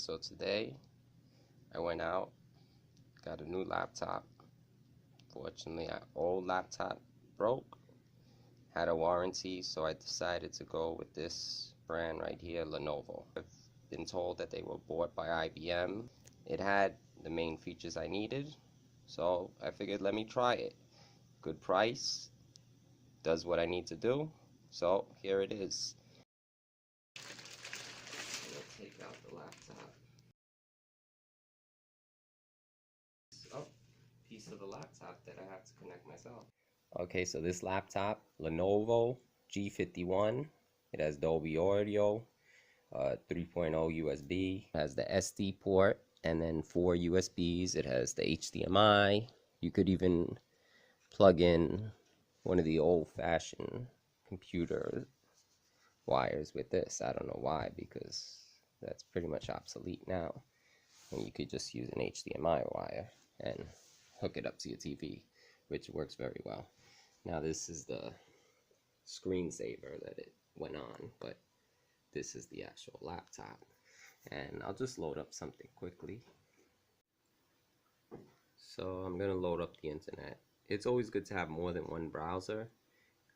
So today I went out, got a new laptop. Fortunately, our old laptop broke, had a warranty, so I decided to go with this brand right here, Lenovo. I've been told that they were bought by IBM. It had the main features I needed, so I figured let me try it. Good price, does what I need to do, so here it is. Let's take out the laptop. Oh, piece of the laptop that I have to connect myself. Okay, so this laptop, Lenovo G51, it has Dolby Audio, 3.0 USB, it has the SD port, and then 4 USBs. It has the HDMI. You could even plug in one of the old-fashioned computer wires with this. I don't know why, because that's pretty much obsolete now. And you could just use an HDMI wire and hook it up to your TV, which works very well. Now this is the screensaver that it went on, but this is the actual laptop. And I'll just load up something quickly. So I'm gonna load up the internet. It's always good to have more than one browser.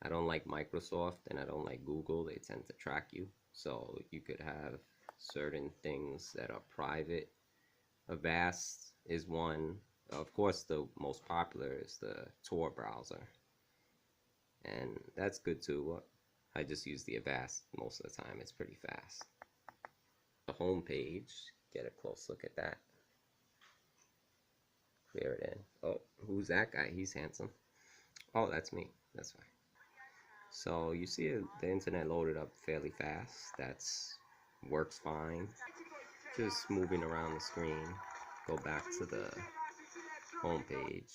I don't like Microsoft and I don't like Google. They tend to track you. So you could have certain things that are private. Avast is one. Of course, the most popular is the Tor browser. And that's good too. I just use the Avast most of the time. It's pretty fast. The home page, get a close look at that. Clear it in. Oh, who's that guy? He's handsome. Oh, that's me. That's fine. So you see the internet loaded up fairly fast. That's works fine. Just moving around the screen. Go back to the home page.